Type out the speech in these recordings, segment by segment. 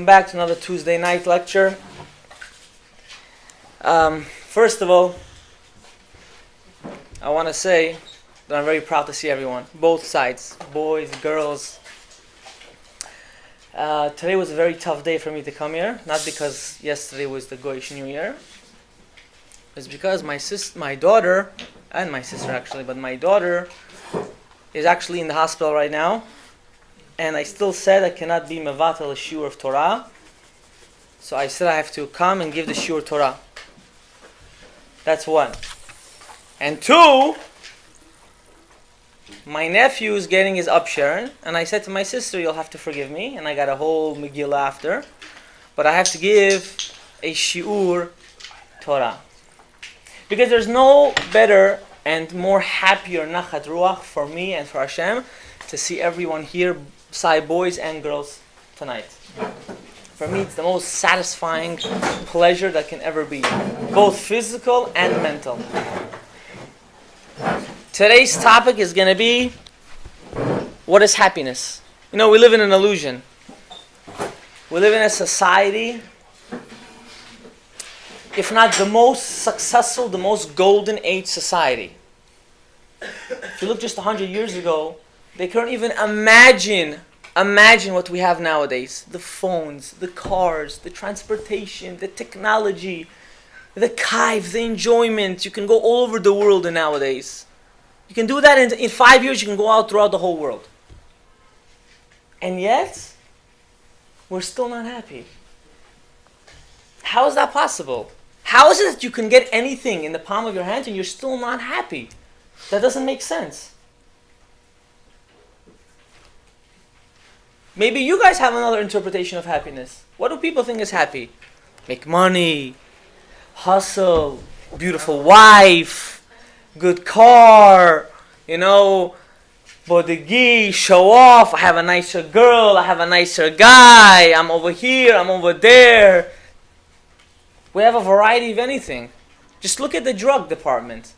back to another Tuesday night lecture. First of all, I want to say that I'm very proud to see everyone, both sides, boys, girls. Today was a very tough day for me to come here, not because yesterday was the Goyish New Year. It's because my daughter, and my sister actually, but my daughter is actually in the hospital right now. And I still said I cannot be mevatel a shiur of Torah. So I said I have to come and give the shiur Torah. That's one. And two, my nephew is getting his upsharon. And I said to my sister, you'll have to forgive me. And I got a whole Megillah after. But I have to give a shiur Torah. Because there's no better and more happier nachat ruach for me and for Hashem to see everyone here, boys and girls, tonight. For me, it's the most satisfying pleasure that can ever be, both physical and mental. Today's topic is going to be, what is happiness? You know, we live in an illusion. We live in a society, if not the most successful, the most golden age society. If you look just 100 years ago, they couldn't even imagine what we have nowadays. The phones, the cars, the transportation, the technology, the kaif, the enjoyment. You can go all over the world nowadays. You can do that in 5 years, you can go out throughout the whole world. And yet, we're still not happy. How is that possible? How is it that you can get anything in the palm of your hand and you're still not happy? That doesn't make sense. Maybe you guys have another interpretation of happiness. What do people think is happy? Make money, hustle, beautiful wife, good car, bodegi, show off, I have a nicer girl, I have a nicer guy, I'm over here, I'm over there. We have a variety of anything. Just look at the drug department.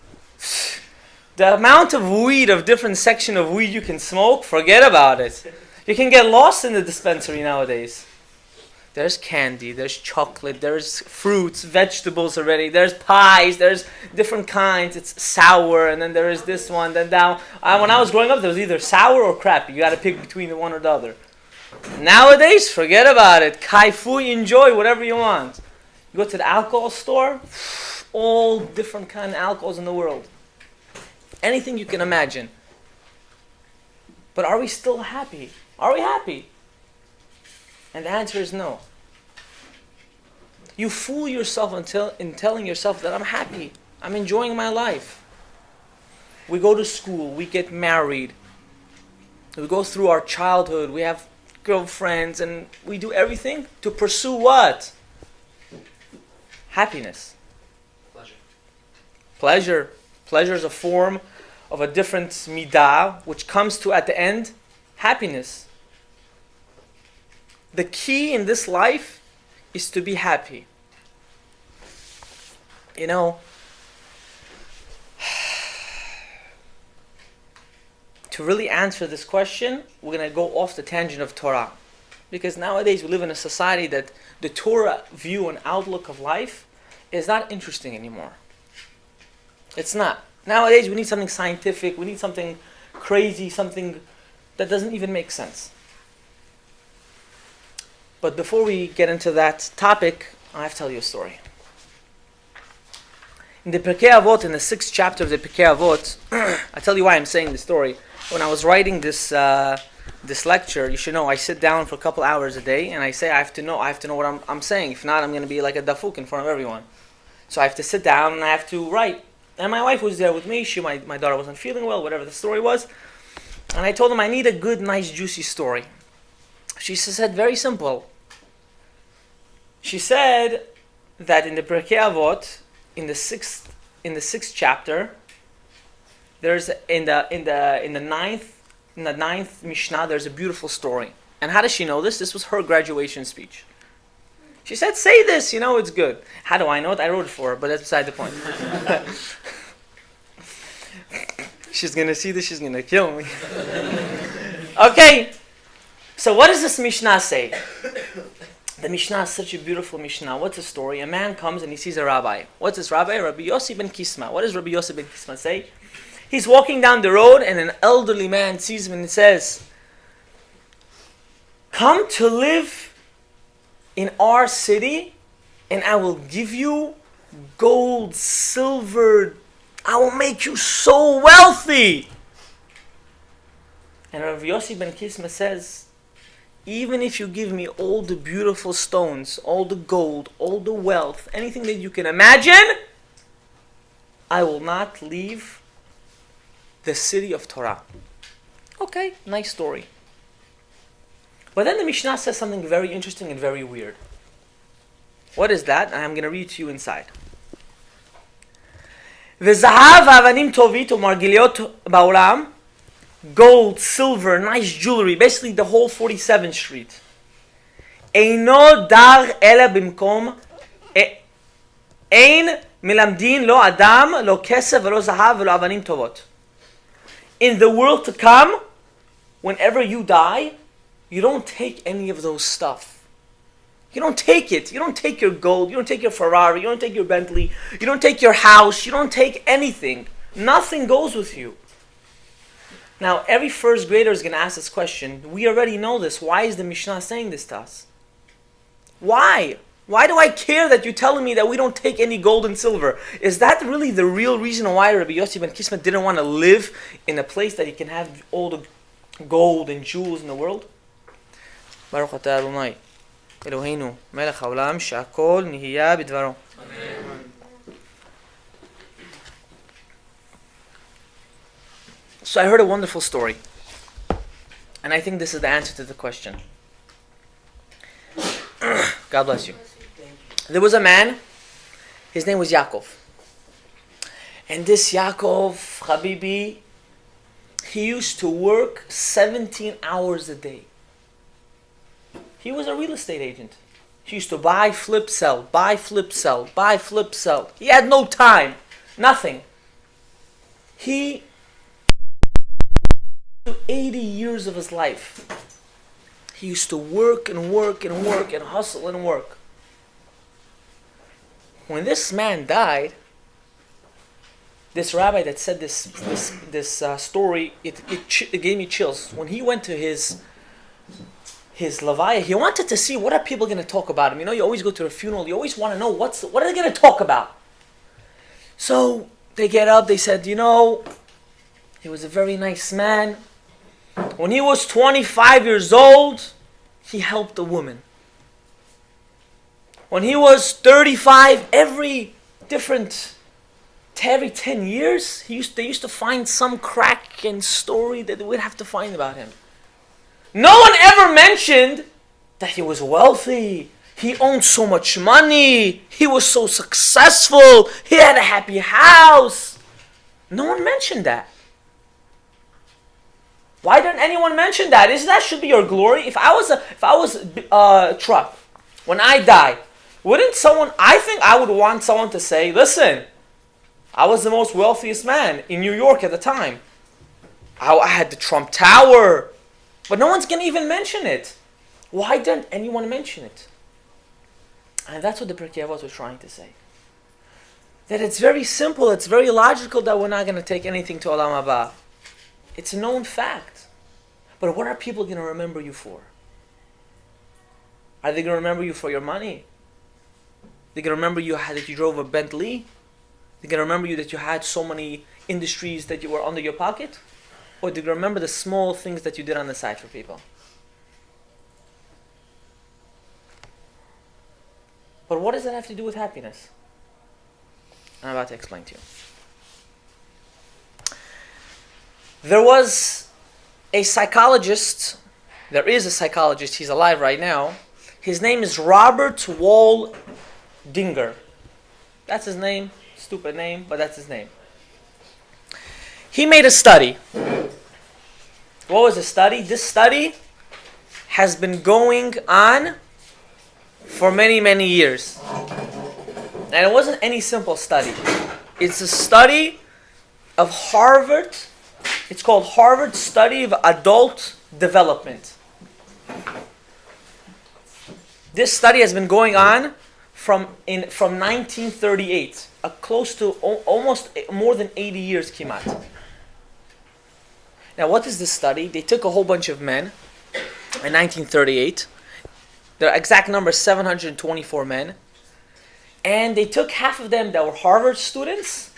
The amount of weed, of different section of weed you can smoke, forget about it. You can get lost in the dispensary nowadays. There's candy, there's chocolate, there's fruits, vegetables already, there's pies, there's different kinds. It's sour, and then there is this one. Then now, when I was growing up, there was either sour or crappy. You got to pick between the one or the other. Nowadays, forget about it. Kaifu, enjoy whatever you want. You go to the alcohol store, all different kind of alcohols in the world. Anything you can imagine. But are we still happy? Are we happy? And the answer is no. You fool yourself in telling yourself that I'm happy. I'm enjoying my life. We go to school. We get married. We go through our childhood. We have girlfriends. And we do everything to pursue what? Happiness. Pleasure. Pleasure is a form of a different midah, which comes to, at the end, happiness. The key in this life is to be happy. To really answer this question, we're going to go off the tangent of Torah. Because nowadays we live in a society that the Torah view and outlook of life is not interesting anymore. It's not. Nowadays we need something scientific, we need something crazy, something that doesn't even make sense. But before we get into that topic, I have to tell you a story. In the Pirkei Avot, in the 6th chapter of the Pirkei Avot, I'll tell you why I'm saying this story. When I was writing this lecture, you should know I sit down for a couple hours a day and I say I have to know what I'm saying. If not, I'm going to be like a dafuk in front of everyone. So I have to sit down and I have to write. And my wife was there with me. My daughter wasn't feeling well, whatever the story was. And I told him I need a good, nice, juicy story. She said, very simple. She said that in the Pirkei Avot, in the sixth chapter, there's in the ninth Mishnah, there's a beautiful story. And how does she know this? This was her graduation speech. She said, say this, it's good. How do I know it? I wrote it for her, but that's beside the point. She's going to see this, she's going to kill me. Okay, so what does this Mishnah say? The Mishnah is such a beautiful Mishnah. What's the story? A man comes and he sees a rabbi. What's this rabbi? Rabbi Yossi ben Kisma. What does Rabbi Yossi ben Kisma say? He's walking down the road and an elderly man sees him and says, "Come to live in our city and I will give you gold, silver. I will make you so wealthy." And Rabbi Yossi ben Kisma says, "Even if you give me all the beautiful stones, all the gold, all the wealth, anything that you can imagine, I will not leave the city of Torah." Okay, nice story. But then the Mishnah says something very interesting and very weird. What is that? And I'm going to read to you inside. V'zahav ha'avanim tovit u'margiliot ba'olam, gold, silver, nice jewelry, basically the whole 47th Street. Eino dar ela bimkom, ein melamdin lo adam, lo kesef, lo zahav, lo avanim tovot. In the world to come, whenever you die, you don't take any of those stuff. You don't take it. You don't take your gold. You don't take your Ferrari. You don't take your Bentley. You don't take your house. You don't take anything. Nothing goes with you. Now, every first grader is going to ask this question. We already know this. Why is the Mishnah saying this to us? Why? Why do I care that you're telling me that we don't take any gold and silver? Is that really the real reason why Rabbi Yossi ben Kisma didn't want to live in a place that he can have all the gold and jewels in the world? Baruch atah Adonai Eloheinu melech haolam she'akol nihiya b'dvaro. So I heard a wonderful story. And I think this is the answer to the question. God bless you. There was a man, his name was Yaakov. And this Yaakov Habibi, he used to work 17 hours a day. He was a real estate agent. He used to buy, flip, sell, buy, flip, sell, buy, flip, sell. He had no time, nothing. He 80 years of his life. He used to work and work and work and hustle and work. When this man died, this rabbi that said this story, it gave me chills. When he went to his levaya, he wanted to see what are people going to talk about him. You know, you always go to a funeral, you always want to know what are they going to talk about. So they get up, they said, you know, he was a very nice man. When he was 25 years old, he helped a woman. When he was 35, every 10 years, they used to find some crack and story that they would have to find about him. No one ever mentioned that he was wealthy, he owned so much money, he was so successful, he had a happy house. No one mentioned that. Why didn't anyone mention that? That should be your glory. If I was a truck, when I die, wouldn't someone? I think I would want someone to say, "Listen, I was the most wealthiest man in New York at the time. I had the Trump Tower," but no one's gonna even mention it. Why didn't anyone mention it? And that's what the Pirkei Avot was trying to say. That it's very simple. It's very logical that we're not gonna take anything to Olam Haba. It's a known fact. But what are people going to remember you for? Are they going to remember you for your money? They're going to remember that you drove a Bentley? They're going to remember you that you had so many industries that you were under your pocket? Or they're going to remember the small things that you did on the side for people? But what does that have to do with happiness? I'm about to explain to you. There was a psychologist, there is a psychologist, he's alive right now. His name is Robert Waldinger. That's his name, stupid name, but that's his name. He made a study. What was the study? This study has been going on for many, many years. And it wasn't any simple study. It's a study of Harvard. It's called Harvard Study of Adult Development. This study has been going on from 1938, close to almost more than 80 years, kimat. Now, what is this study? They took a whole bunch of men in 1938. The exact number is 724 men. And they took half of them that were Harvard students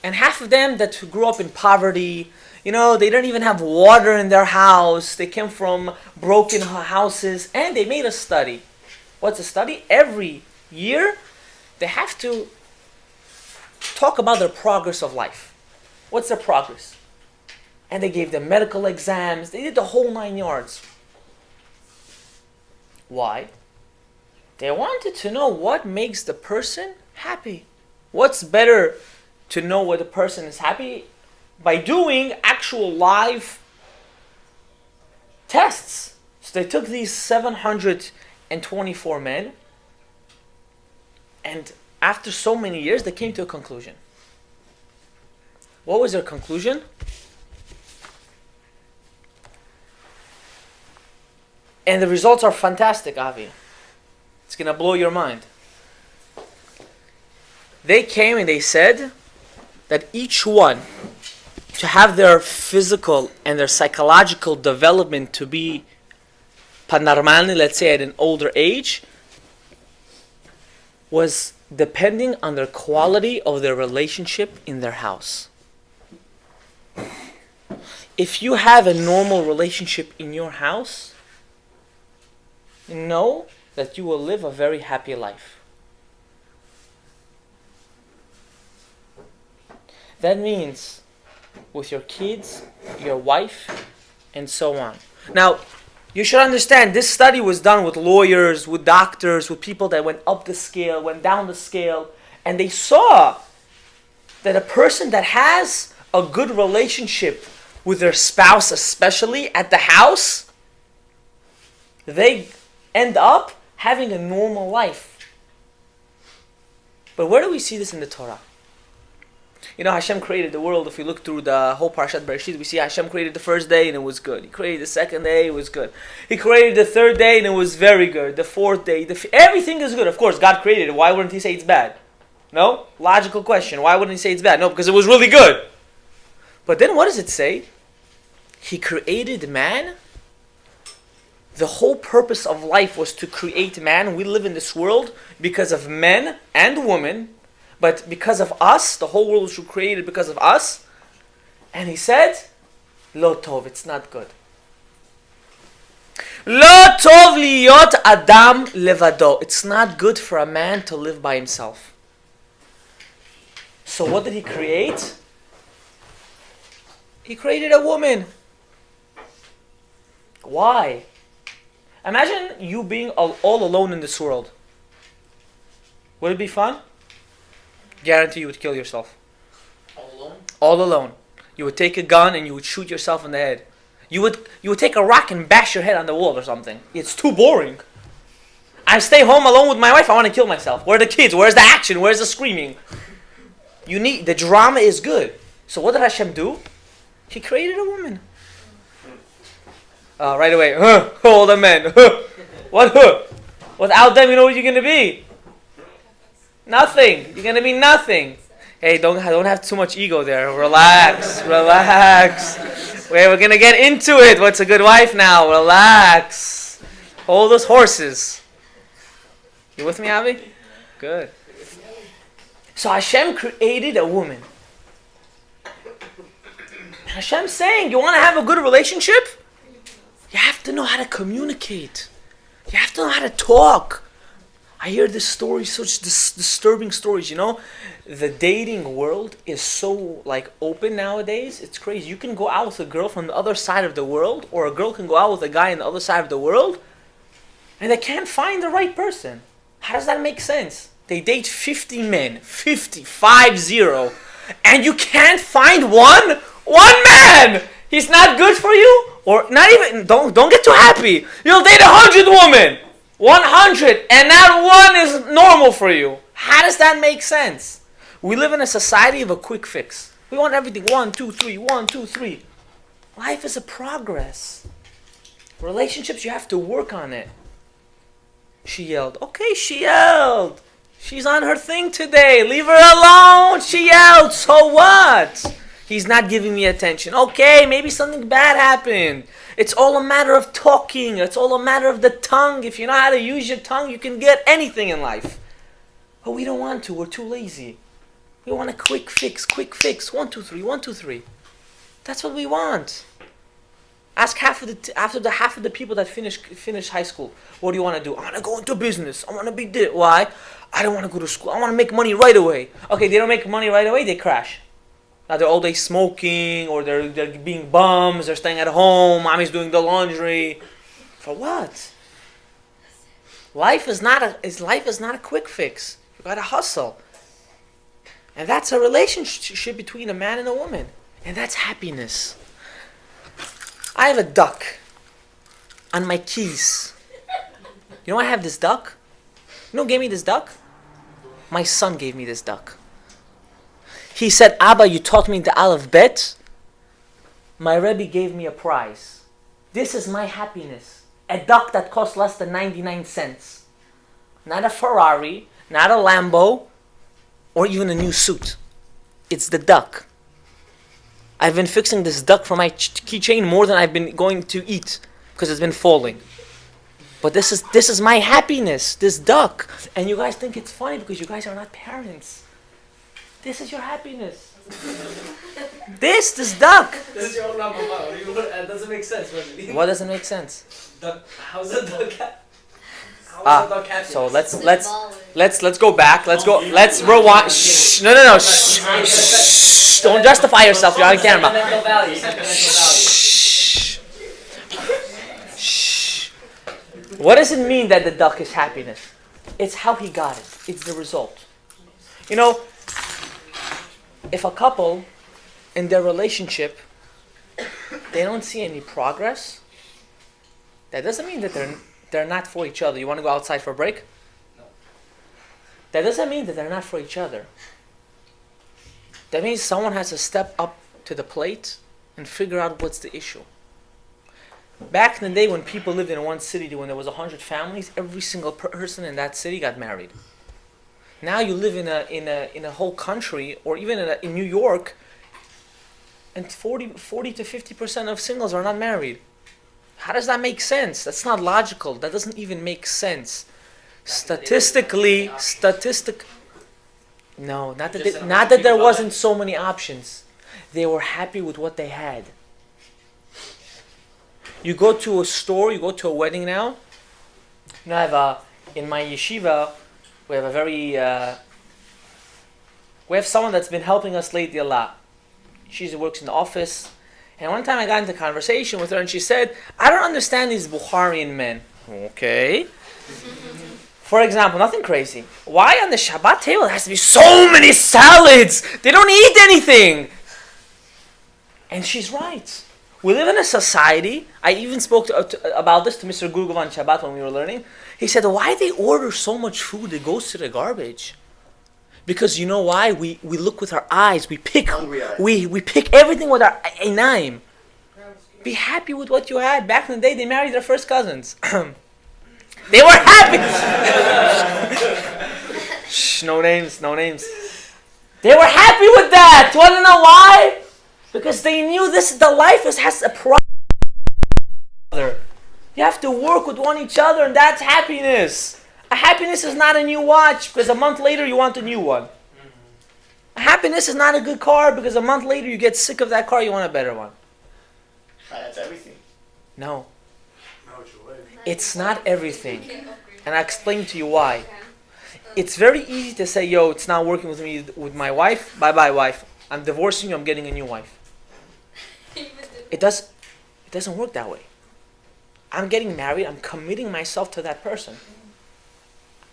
and half of them that grew up in poverty. You know, they didn't even have water in their house. They came from broken houses, and they made a study. What's a study? Every year, they have to talk about their progress of life. What's their progress? And they gave them medical exams. They did the whole 9 yards. Why? They wanted to know what makes the person happy. What's better to know whether the person is happy? By doing actual live tests. So they took these 724 men, and after so many years, they came to a conclusion. What was their conclusion? And the results are fantastic, Avi. It's going to blow your mind. They came and they said that each one, to have their physical and their psychological development to be panormalny, let's say at an older age, was depending on their quality of their relationship in their house. If you have a normal relationship in your house, know that you will live a very happy life. That means with your kids, your wife, and so on. Now, you should understand, this study was done with lawyers, with doctors, with people that went up the scale, went down the scale, and they saw that a person that has a good relationship with their spouse, especially at the house, they end up having a normal life. But where do we see this in the Torah? You know, Hashem created the world. If we look through the whole Parashat Bereshit, we see Hashem created the first day and it was good. He created the second day, it was good. He created the third day and it was very good. The fourth day, everything is good. Of course, God created it. Why wouldn't He say it's bad? No? Logical question. Why wouldn't He say it's bad? No, because it was really good. But then what does it say? He created man. The whole purpose of life was to create man. We live in this world because of men and women, but because of us, the whole world was created because of us. And He said, Lo tov, it's not good. Lo tov liyot adam levado. It's not good for a man to live by himself. So what did He create? He created a woman. Why? Imagine you being all alone in this world. Would it be fun? Guarantee you would kill yourself. All alone? All alone. You would take a gun and you would shoot yourself in the head. You would take a rock and bash your head on the wall or something. It's too boring. I stay home alone with my wife, I want to kill myself. Where are the kids? Where's the action? Where's the screaming? The drama is good. So what did Hashem do? He created a woman. Right away, all the men. What? Without them, you know what you're going to be? Nothing. You're going to be nothing. Hey, don't have too much ego there. Relax. Wait, we're going to get into it. What's a good wife now? Relax. Hold those horses. You with me, Avi? Good. So Hashem created a woman. Hashem's saying, you want to have a good relationship? You have to know how to communicate. You have to know how to talk. I hear this story, such disturbing stories, you know. The dating world is so open nowadays. It's crazy. You can go out with a girl from the other side of the world, or a girl can go out with a guy on the other side of the world, and they can't find the right person. How does that make sense? They date 50 men, 50, and you can't find one man! He's not good for you? Or not even, don't get too happy. You'll date 100 women. 100, and not one is normal for you. How does that make sense? We live in a society of a quick fix. We want everything 1, 2, 3, 1, 2, 3. Life is a progress. Relationships, you have to work on it. She yelled. Okay, she yelled. She's on her thing today. Leave her alone. She yelled. So what? He's not giving me attention. Okay, maybe something bad happened. It's all a matter of talking. It's all a matter of the tongue. If you know how to use your tongue, you can get anything in life. But we don't want to. We're too lazy. We want a quick fix, quick fix. 1, 2, 3, 1, 2, 3. That's what we want. Ask half of the people that finish high school. What do you want to do? I want to go into business. I want to be this. Why? I don't want to go to school. I want to make money right away. Okay, they don't make money right away. They crash. Now they're all day smoking, or they're being bums. They're staying at home. Mommy's doing the laundry. For what? Life is not a quick fix. You gotta hustle. And that's a relationship between a man and a woman. And that's happiness. I have a duck on my keys. You know I have this duck? You know who gave me this duck? My son gave me this duck. He said, Abba, you taught me the Aleph Bet. My Rebbe gave me a prize. This is my happiness. A duck that costs less than 99 cents. Not a Ferrari, not a Lambo, or even a new suit. It's the duck. I've been fixing this duck for my keychain more than I've been going to eat because it's been falling. But this is my happiness, this duck. And you guys think it's funny because you guys are not parents. This is your happiness. This duck. This is your own number. It doesn't make sense. What doesn't make sense? How's a duck happy? So let's go back. Let's rewind. Shh. No. Shh. Don't justify yourself. You're on camera. Shh. Shh. What does it mean that the duck is happiness? It's how he got it. It's the result. You know, if a couple in their relationship, they don't see any progress, that doesn't mean that they're not for each other. You want to go outside for a break? No. That doesn't mean that they're not for each other. That means someone has to step up to the plate and figure out what's the issue. Back in the day when people lived in one city, when there was 100 families, every single person in that city got married. Now you live in a whole country, or even in New York, and 40 to 50% of singles are not married. How does that make sense? That's not logical. That doesn't even make sense. Statistically, no, not that there wasn't so many options. They were happy with what they had. You go to a store, you go to a wedding now. You know, in my yeshiva, we have someone that's been helping us lately a lot. She works in the office. And one time I got into conversation with her and she said, I don't understand these Bukharian men. Okay. For example, nothing crazy. Why on the Shabbat table there has to be so many salads? They don't eat anything. And she's right. We live in a society, I even spoke about this to Mr. Gugov on Shabbat when we were learning. He said, why they order so much food that goes to the garbage? Because you know why? We look with our eyes. We pick everything with our einayim. Be happy with what you had. Back in the day, they married their first cousins. They were happy. Shh, no names. They were happy with that. You want to know why? Because they knew the life has a problem. You have to work with each other, and that's happiness. A happiness is not a new watch because a month later you want a new one. A happiness is not a good car because a month later you get sick of that car, you want a better one. That's everything. No. It's not everything. And I'll explain to you why. It's very easy to say, yo, it's not working with my wife. Bye-bye, wife. I'm divorcing you, I'm getting a new wife. It doesn't work that way. I'm getting married, I'm committing myself to that person.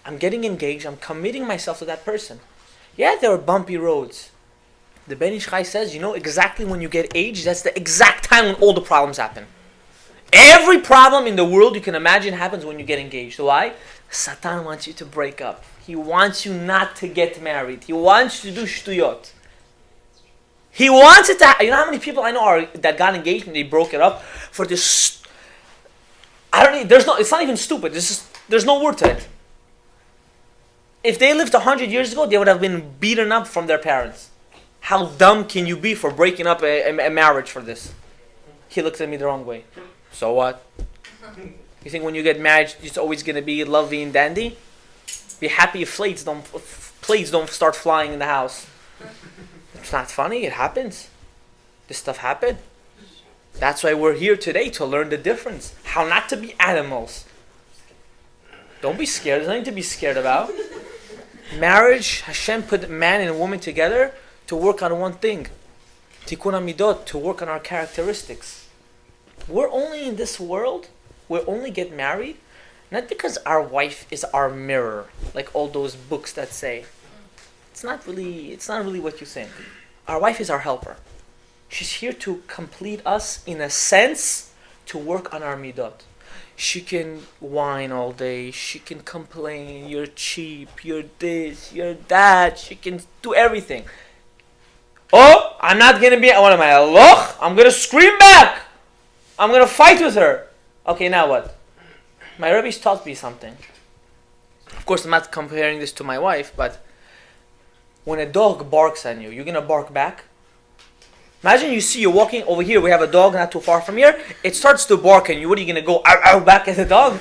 I'm getting engaged, I'm committing myself to that person. Yeah, there are bumpy roads. The Ben Ish Chai says, you know exactly when you get aged, that's the exact time when all the problems happen. Every problem in the world you can imagine happens when you get engaged. Why? Satan wants you to break up. He wants you not to get married. He wants you to do shtuyot. He wants it to. You know how many people I know that got engaged and they broke it up for this. It's not even stupid. This is There's no word to it. If they lived 100 years ago, they would have been beaten up from their parents. How dumb can you be for breaking up a marriage for this? He looked at me the wrong way. So what? You think when you get married, it's always going to be lovey and dandy? Be happy if plates don't start flying in the house. It's not funny. It happens. This stuff happened. That's why we're here today, to learn the difference. How not to be animals. Don't be scared. There's nothing to be scared about. Marriage, Hashem put man and woman together to work on one thing. Tikkun HaMidot, to work on our characteristics. We're only in this world, we only get married, not because our wife is our mirror, like all those books that say. It's not really what you think. Our wife is our helper. She's here to complete us, in a sense, to work on our midot. She can whine all day. She can complain. You're cheap. You're this. You're that. She can do everything. Oh, I'm not going to be... What am I, a loch? I'm going to scream back. I'm going to fight with her. Okay, now what? My Rebbe's taught me something. Of course, I'm not comparing this to my wife, but when a dog barks at you, you're going to bark back? Imagine you're walking over here. We have a dog not too far from here. It starts to bark at you. What are you going to go ow, ow, back at the dog?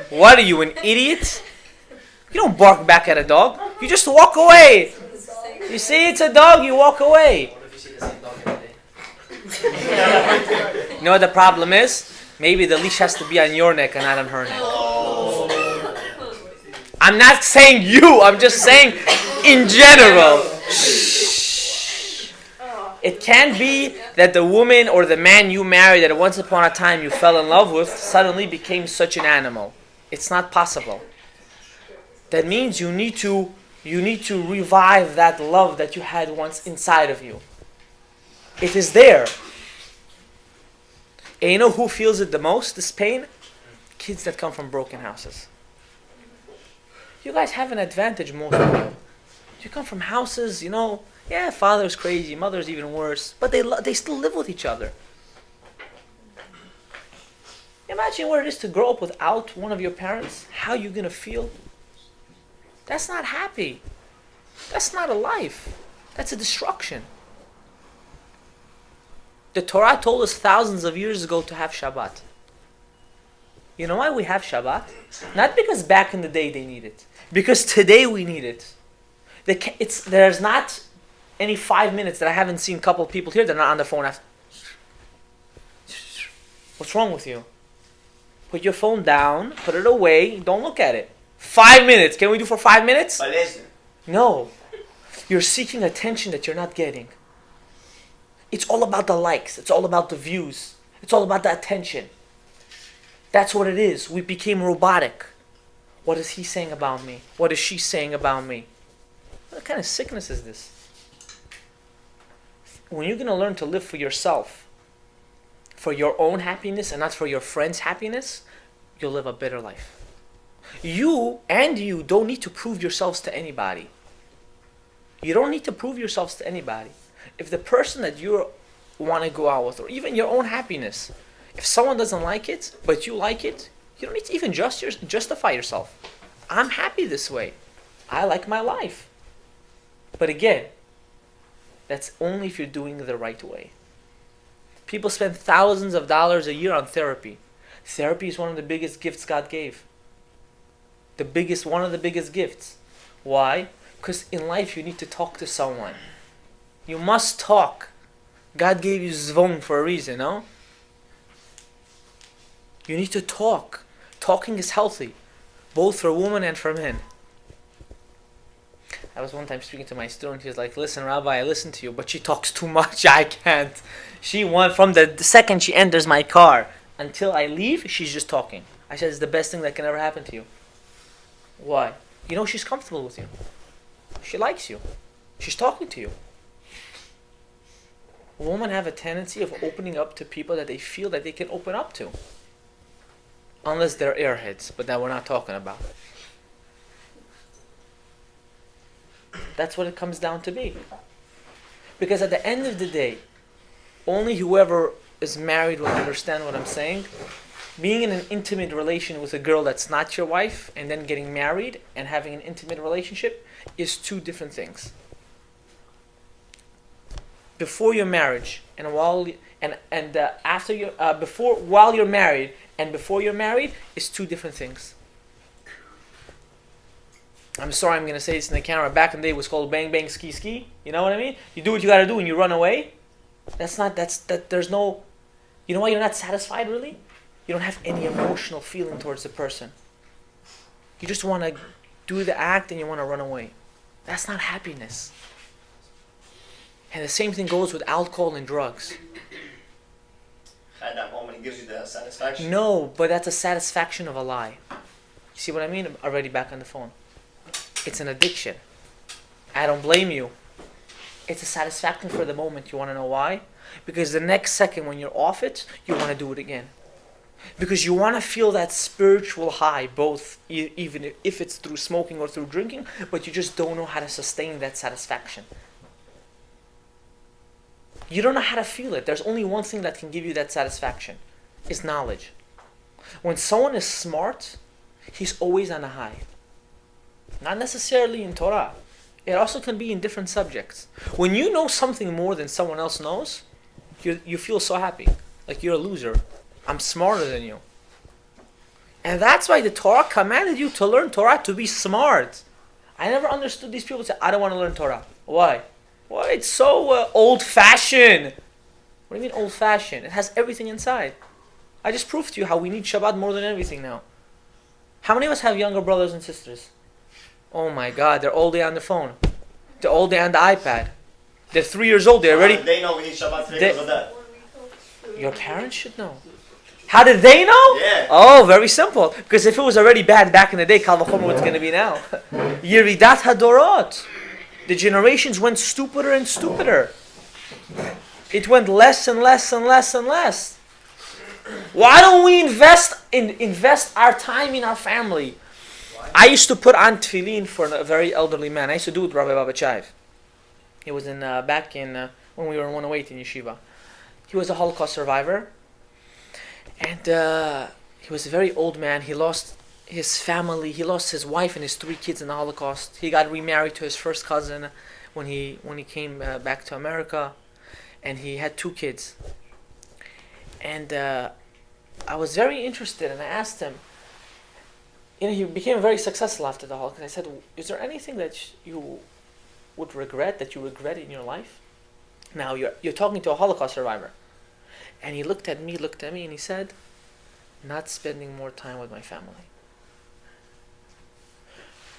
What are you, an idiot? You don't bark back at a dog. You just walk away. You see it's a dog, you walk away. What if you see the same dog every day? You know what the problem is? Maybe the leash has to be on your neck and not on her neck. I'm not saying you. I'm just saying in general. It can't be that the woman or the man you married that once upon a time you fell in love with suddenly became such an animal. It's not possible. That means you need to revive that love that you had once inside of you. It is there. And you know who feels it the most, this pain? Kids that come from broken houses. You guys have an advantage, most of you. You come from houses, yeah, father's crazy, mother's even worse, but they still live with each other. Imagine what it is to grow up without one of your parents. How you going to feel? That's not happy. That's not a life. That's a destruction. The Torah told us thousands of years ago to have Shabbat. You know why we have Shabbat? Not because back in the day they need it. Because today we need it. There's not any 5 minutes that I haven't seen a couple of people here that are not on the phone after. What's wrong with you? Put your phone down, put it away, don't look at it. 5 minutes. Can we do for 5 minutes? No. You're seeking attention that you're not getting. It's all about the likes. It's all about the views. It's all about the attention. That's what it is. We became robotic. What is he saying about me? What is she saying about me? What kind of sickness is this? When you're going to learn to live for yourself, for your own happiness and not for your friend's happiness, you'll live a better life. You don't need to prove yourselves to anybody. You don't need to prove yourselves to anybody. If the person that you want to go out with, or even your own happiness, if someone doesn't like it, but you like it, you don't need to even justify yourself. I'm happy this way. I like my life. But again, that's only if you're doing the right way. People spend thousands of dollars a year on therapy. Therapy is one of the biggest gifts God gave. One of the biggest gifts. Why? Because in life you need to talk to someone. You must talk. God gave you zvon for a reason, no? You need to talk. Talking is healthy, both for women and for men. I was one time speaking to my student. He was like, "Listen, Rabbi, I listen to you, but she talks too much. I can't. From the second she enters my car until I leave, she's just talking." I said, "It's the best thing that can ever happen to you." Why? She's comfortable with you. She likes you. She's talking to you. Women have a tendency of opening up to people that they feel that they can open up to. Unless they're airheads, but that we're not talking about. That's what it comes down to be. Because at the end of the day, only whoever is married will understand what I'm saying. Being in an intimate relation with a girl that's not your wife and then getting married and having an intimate relationship is two different things. Before your marriage and while after your while you're married and before you're married is two different things. I'm sorry, I'm gonna say this in the camera. Back in the day, it was called bang bang ski ski. You know what I mean? You do what you gotta do and you run away. There's no. You know why you're not satisfied really? You don't have any emotional feeling towards the person. You just want to do the act and you want to run away. That's not happiness. And the same thing goes with alcohol and drugs. At that moment, it gives you the satisfaction. No, but that's a satisfaction of a lie. You see what I mean? I'm already back on the phone. It's an addiction. I don't blame you. It's a satisfaction for the moment. You want to know why? Because the next second when you're off it, you want to do it again. Because you want to feel that spiritual high, both even if it's through smoking or through drinking, but you just don't know how to sustain that satisfaction. You don't know how to feel it. There's only one thing that can give you that satisfaction. It's knowledge. When someone is smart, he's always on a high. Not necessarily in Torah. It also can be in different subjects. When you know something more than someone else knows, you feel so happy. Like you're a loser. I'm smarter than you. And that's why the Torah commanded you to learn Torah, to be smart. I never understood these people say, I don't want to learn Torah. Why? Well, it's so old-fashioned. What do you mean old-fashioned? It has everything inside. I just proved to you how we need Shabbat more than everything now. How many of us have younger brothers and sisters? Oh my God, they're all day on the phone. They're all day on the iPad. They're 3 years old. They're already. They know we need Shabbat today because of that. Your parents should know. How did they know? Yeah. Oh, very simple. Because if it was already bad back in the day, Kal v'chomer what's going to be now. Yiridat hadorot. The generations went stupider and stupider. It went less and less and less and less. Why don't we invest our time in our family? I used to put on tefillin for a very elderly man. I used to do it with Rabbi Babachayev. He was back in when we were in 108 in yeshiva. He was a Holocaust survivor. And he was a very old man. He lost his family. He lost his wife and his 3 kids in the Holocaust. He got remarried to his first cousin when he came back to America. And he had 2 kids. And I was very interested and I asked him, he became very successful after the Holocaust. I said, is there anything that you would regret, that you regret in your life? Now, you're talking to a Holocaust survivor. And he looked at me, and he said, not spending more time with my family.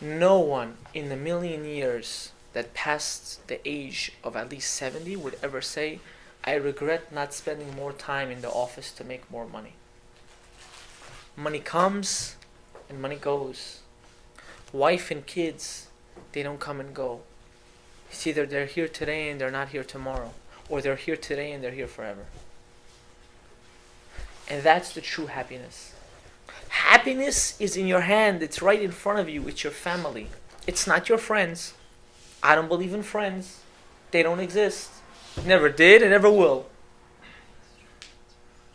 No one in a million years that passed the age of at least 70 would ever say, I regret not spending more time in the office to make more money. Money comes and money goes. Wife and kids, they don't come and go. It's either they're here today and they're not here tomorrow, or they're here today and they're here forever. And that's the true happiness. Happiness is in your hand. It's right in front of you. It's your family. It's not your friends. I don't believe in friends. They don't exist. Never did and never will.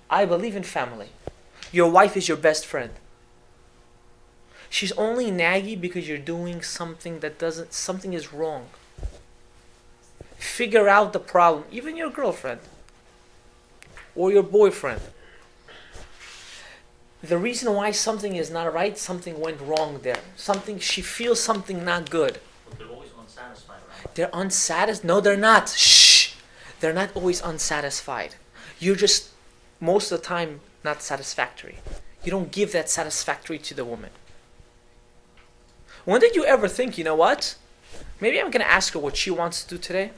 I believe in family. Your wife is your best friend. She's only naggy because you're doing something something is wrong. Figure out the problem. Even your girlfriend or your boyfriend. The reason why something is not right, something went wrong there. She feels something not good. But they're always unsatisfied, right? They're unsatisfied. No, they're not. Shh. They're not always unsatisfied. You're just, most of the time, not satisfactory. You don't give that satisfactory to the woman. When did you ever think, you know what? Maybe I'm going to ask her what she wants to do today.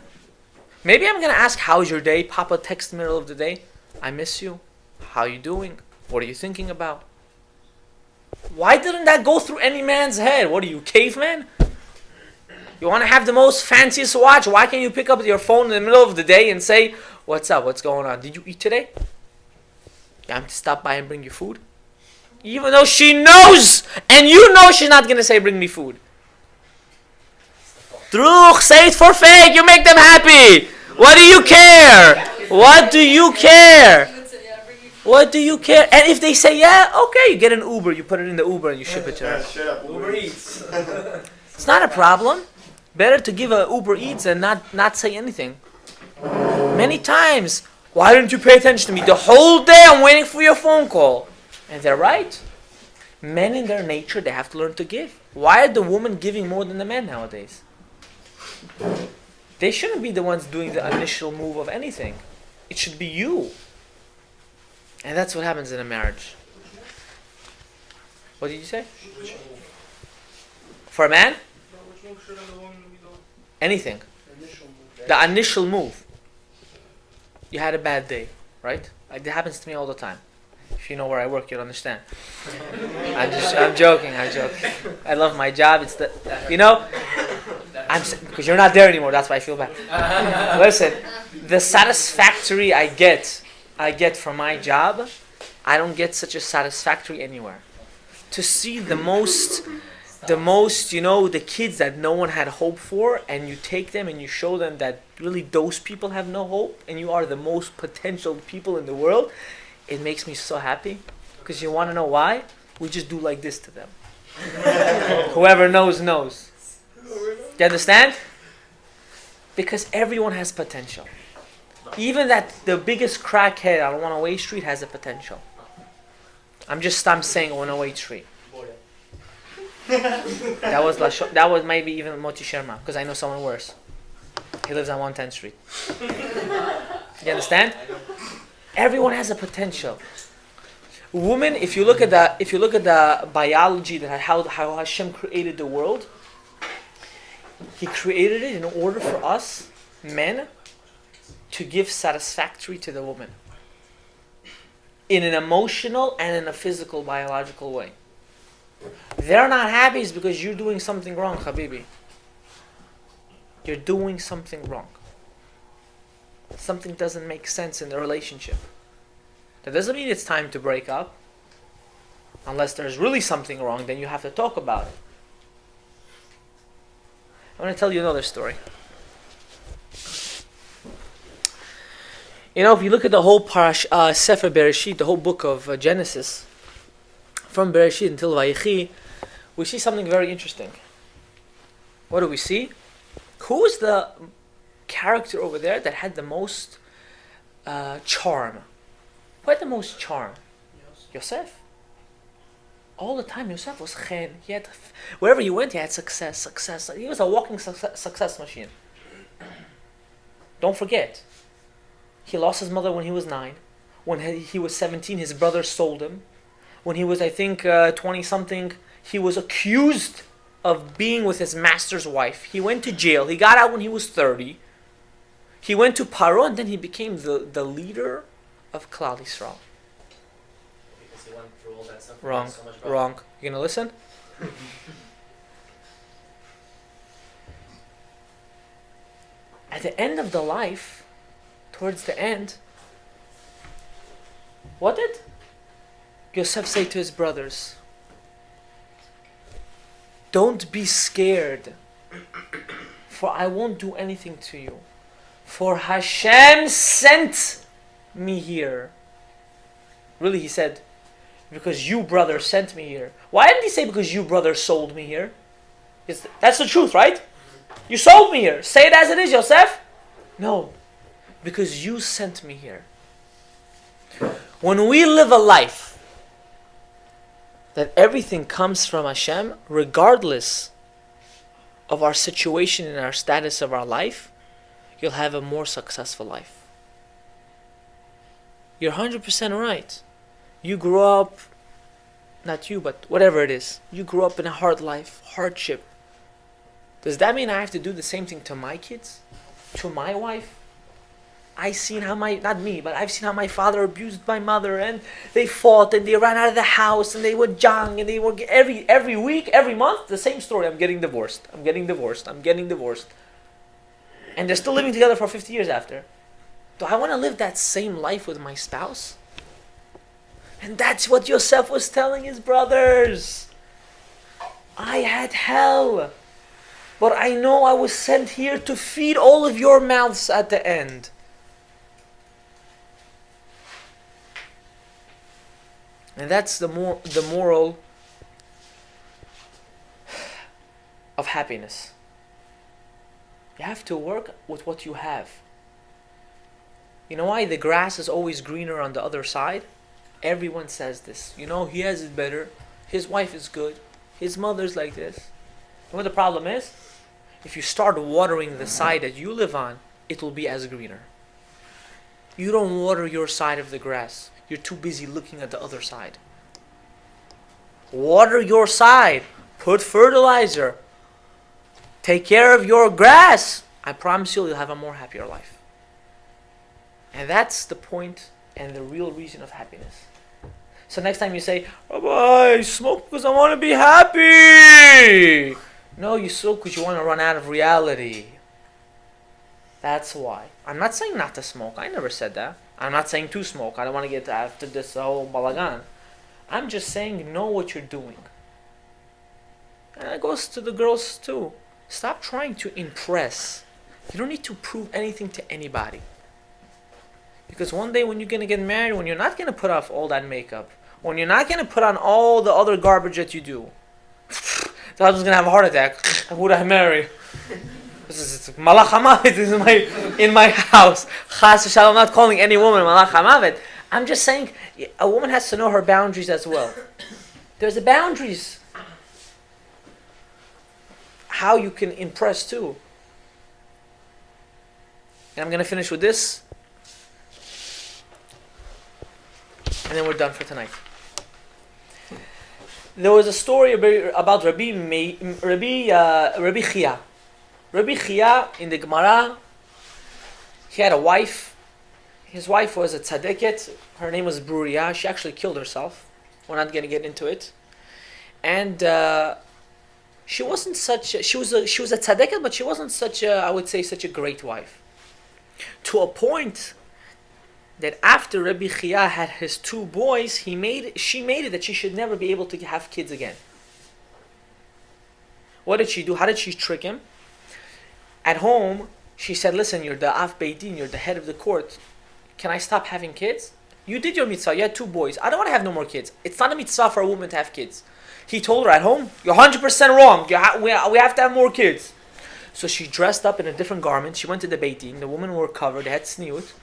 Maybe I'm going to ask, how's your day? Papa texts in the middle of the day. I miss you. How you doing? What are you thinking about? Why didn't that go through any man's head? What are you, caveman? You want to have the most fanciest watch? Why can't you pick up your phone in the middle of the day and say, what's up? What's going on? Did you eat today? You want me to stop by and bring you food? Even though she knows, and you know she's not going to say, bring me food. Druch, say it for fake. You make them happy. What do you care? What do you care? What do you care? And if they say yeah, okay, you get an Uber, you put it in the Uber and you ship it to her. Straight up Uber Eats. It's not a problem. Better to give a Uber Eats and not say anything. Many times, why didn't you pay attention to me? The whole day I'm waiting for your phone call. And they're right. Men in their nature, they have to learn to give. Why are the women giving more than the men nowadays? They shouldn't be the ones doing the initial move of anything. It should be you. And that's what happens in a marriage. What did you say? For a man? Anything. The initial move. You had a bad day, right? It happens to me all the time. If you know where I work, you'll understand. I'm joking. I love my job. It's the, because you're not there anymore. That's why I feel bad. Listen, the satisfactory I get from my job, I don't get such a satisfactory anywhere. To see the most, the kids that no one had hope for, and you take them and you show them that really those people have no hope, and you are the most potential people in the world, it makes me so happy. Because you want to know why? We just do like this to them. Whoever knows. You understand? Because everyone has potential. Even that the biggest crackhead on 108 Street has a potential. I'm saying 108 Street. That was maybe even Moti Sherma, because I know someone worse. He lives on 110th Street. You understand? Everyone has a potential. Women, if you look at the biology that how Hashem created the world, He created it in order for us, men, to give satisfactory to the woman. In an emotional and in a physical, biological way. They're not happy is because you're doing something wrong, Habibi. You're doing something wrong. Something doesn't make sense in the relationship. That doesn't mean it's time to break up. Unless there's really something wrong, then you have to talk about it. I want to tell you another story. If you look at the whole Sefer Bereshit, the whole book of Genesis, from Bereshit until Vayechi, we see something very interesting. What do we see? Who is the character over there that had the most charm? Who had the most charm? Yosef. All the time, Yosef was chen. He had, wherever he went, he had success. He was a walking success machine. Don't forget, he lost his mother when he was 9. When he was 17, his brother sold him. When he was, I think, 20-something, he was accused of being with his master's wife. He went to jail. He got out when he was 30. He went to Paro, and then he became the leader of Klal Yisrael. Because he went through all that stuff. Wrong. So much Wrong. You gonna listen? At the end of the life, towards the end, what did Yosef say to his brothers? Don't be scared, for I won't do anything to you. For Hashem sent me here. Really, he said, because you, brother, sent me here. Why didn't he say because you, brother, sold me here? That's the truth, right? You sold me here. Say it as it is, Yosef. No, because you sent me here. When we live a life that everything comes from Hashem, regardless of our situation and our status of our life, you'll have a more successful life. You're 100% right. You grew up, not you, but whatever it is, you grew up in a hard life, hardship. Does that mean I have to do the same thing to my kids? To my wife? I've seen how I've seen how my father abused my mother, and they fought and they ran out of the house and they were young and they were every week, every month, the same story. I'm getting divorced. And they're still living together for 50 years after. Do I want to live that same life with my spouse? And that's what Yosef was telling his brothers. I had hell, but I know I was sent here to feed all of your mouths at the end. And that's the moral of happiness. You have to work with what you have. You know why the grass is always greener on the other side? Everyone says this. You know, he has it better. His wife is good. His mother's like this. And what the problem is? If you start watering the side that you live on, it will be as greener. You don't water your side of the grass. You're too busy looking at the other side. Water your side. Put fertilizer. Take care of your grass. I promise you'll have a more happier life. And that's the point and the real reason of happiness. So next time you say, Rabbi, I smoke because I want to be happy. No, you smoke because you want to run out of reality. That's why. I'm not saying not to smoke. I never said that. I'm not saying to smoke. I don't want to get after this whole balagan. I'm just saying know what you're doing. And that goes to the girls too. Stop trying to impress. You don't need to prove anything to anybody. Because one day when you're going to get married, when you're not going to put off all that makeup, when you're not going to put on all the other garbage that you do, the husband's going to have a heart attack. Who would I marry? This is Malach HaMavet in my house. Chas v'shalom, I'm not calling any woman Malach HaMavet. I'm just saying a woman has to know her boundaries as well. There's the boundaries. How you can impress too. And I'm going to finish with this. And then we're done for tonight. There was a story about Rabbi Chia. Rabbi Chia in the Gemara, he had a wife. His wife was a tzaddiket. Her name was Bruria. She actually killed herself. We're not going to get into it. And she wasn't such. She was a tzaddiket, but she wasn't such a, I would say, such a great wife. To a point that after Rabbi Chia had his two boys, she made it that she should never be able to have kids again. What did she do? How did she trick him? At home, she said, listen, you're the Av Beit Din, you're the head of the court. Can I stop having kids? You did your mitzvah, you had two boys. I don't want to have no more kids. It's not a mitzvah for a woman to have kids. He told her at home, you're 100% wrong. We have to have more kids. So she dressed up in a different garment. She went to the Beit Din. The women were covered, they had sniut.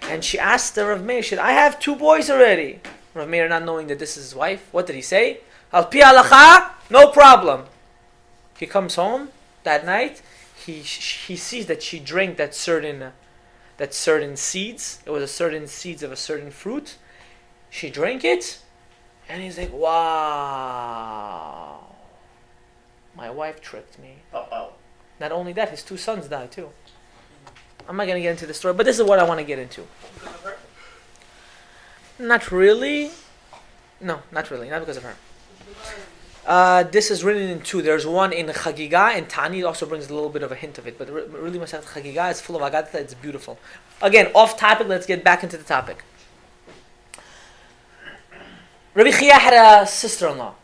And she asked the Rav Meir, she said, I have two boys already. Rav Meir, not knowing that this is his wife, what did he say? Al pi halacha, no problem. He comes home that night. He sees that she drank that certain seeds. It was a certain seeds of a certain fruit. She drank it, and he's like, wow, my wife tricked me. Not only that, his two sons died too. I'm not going to get into the story, but this is what I want to get into. Not really. No, not really. Not because of her. This is written in two. There's one in Chagiga, and Tani also brings a little bit of a hint of it. But really, Masechet Chagiga is full of Agadta. It's beautiful. Again, off topic. Let's get back into the topic. Rabbi Chia had a sister-in-law.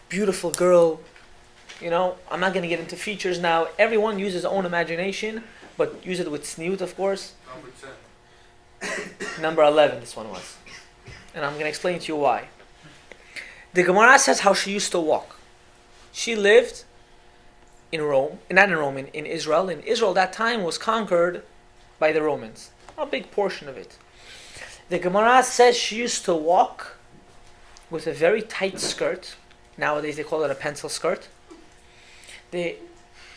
Beautiful girl. You know, I'm not going to get into features now. Everyone uses his own imagination, but use it with snoot, of course. Number 11, this one was. And I'm going to explain to you why. The Gemara says how she used to walk. She lived in Rome, not in Rome, in Israel. And Israel that time was conquered by the Romans. A big portion of it. The Gemara says she used to walk with a very tight skirt. Nowadays they call it a pencil skirt.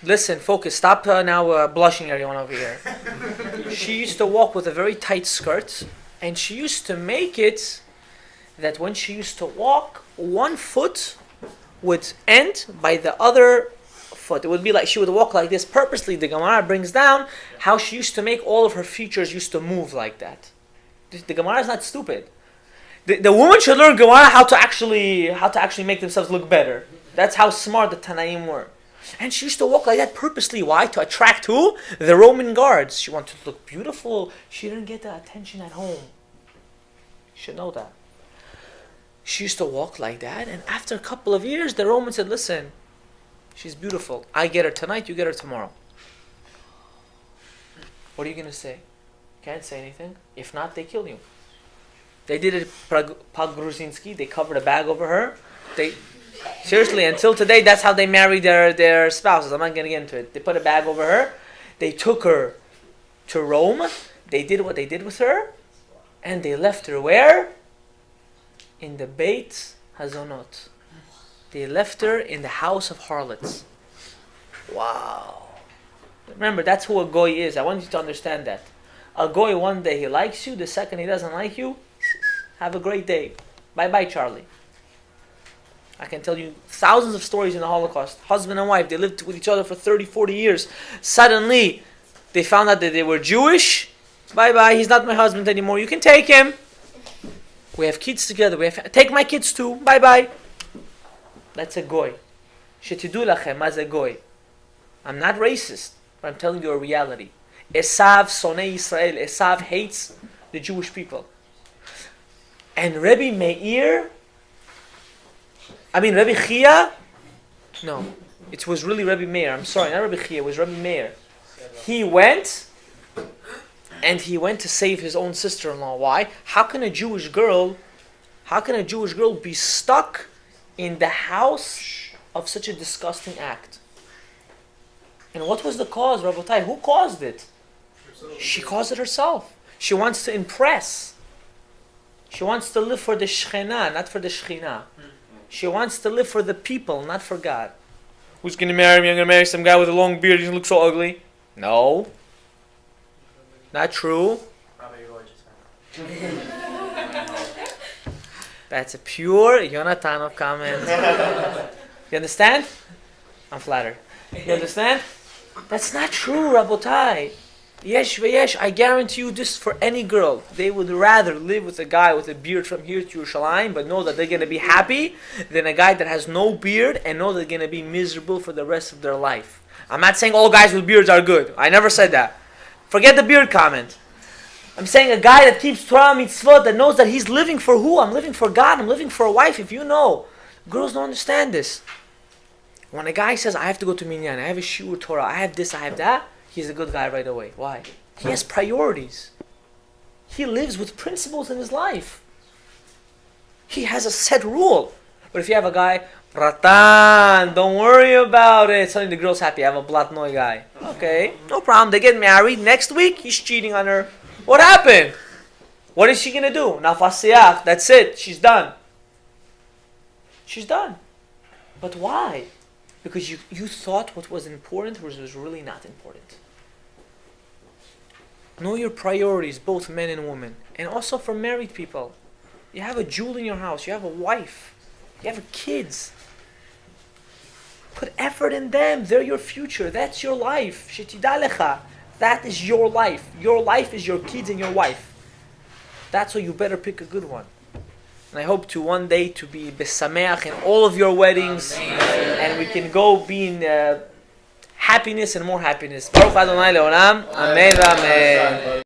Listen, focus, stop now blushing everyone over here. She used to walk with a very tight skirt, and she used to make it that when she used to walk, one foot would end by the other foot. It would be like she would walk like this. Purposely, the Gemara brings down how she used to make all of her features used to move like that. The Gemara is not stupid. The woman should learn Gemara how to actually make themselves look better. That's how smart the Tanaim were. And she used to walk like that purposely. Why? To attract who? The Roman guards. She wanted to look beautiful. She didn't get the attention at home. You should know that. She used to walk like that, and after a couple of years, the Romans said, listen, she's beautiful. I get her tonight, you get her tomorrow. What are you going to say? Can't say anything. If not, they kill you. They did it Pogruzinski. They covered a bag over her. They seriously, until today, that's how they married their spouses. I'm not going to get into it. They put a bag over her. They took her to Rome. They did what they did with her. And they left her where? In the Beit Hazonot. They left her in the house of harlots. Wow. Remember, that's who a goy is. I want you to understand that. A goy, one day he likes you, the second he doesn't like you, have a great day. Bye-bye, Charlie. I can tell you thousands of stories in the Holocaust. Husband and wife, they lived with each other for 30, 40 years. Suddenly, they found out that they were Jewish. Bye-bye, he's not my husband anymore. You can take him. We have kids together. Take my kids too. Bye-bye. That's a goy. Shetidu lachem as a goy. I'm not racist, but I'm telling you a reality. Esav sonei Israel. Esav hates the Jewish people. And Rabbi Chia, no, it was really Rabbi Meir. I'm sorry, not Rabbi Chia, it was Rabbi Meir. He went to save his own sister-in-law. Why? How can a Jewish girl be stuck in the house of such a disgusting act? And what was the cause, Rabotai? Who caused it? She caused it herself. She wants to impress. She wants to live for the Shechina, not for the Shechina. She wants to live for the people, not for God. Who's going to marry me? I'm going to marry some guy with a long beard. He doesn't look so ugly. No. Not true. Probably religious. That's a pure Yonatanov comment. You understand? I'm flattered. You understand? That's not true, Rabotai. Yesh v'yesh, I guarantee you this for any girl. They would rather live with a guy with a beard from here to Yerushalayim, but know that they're going to be happy, than a guy that has no beard and know they're going to be miserable for the rest of their life. I'm not saying all guys with beards are good. I never said that. Forget the beard comment. I'm saying a guy that keeps Torah mitzvot, that knows that he's living for who? I'm living for God. I'm living for a wife. If you know, girls don't understand this. When a guy says, I have to go to Minyan, I have a shiur Torah, I have this, I have that, he's a good guy right away. Why? He has priorities. He lives with principles in his life. He has a set rule. But if you have a guy, Ratan, don't worry about it. Suddenly the girl's happy. I have a blatnoy guy. Okay, no problem. They get married. Next week, he's cheating on her. What happened? What is she going to do? Nafasiyach. That's it. She's done. She's done. But why? Because you thought what was important was really not important. Know your priorities, both men and women. And also for married people. You have a jewel in your house. You have a wife. You have kids. Put effort in them. They're your future. That's your life. Shetida lecha. That is your life. Your life is your kids and your wife. That's why you better pick a good one. And I hope to one day to be besameach in all of your weddings. Amen. And we can go be in happiness and more happiness. Baruch Adonai Leolam. Amen. Amen.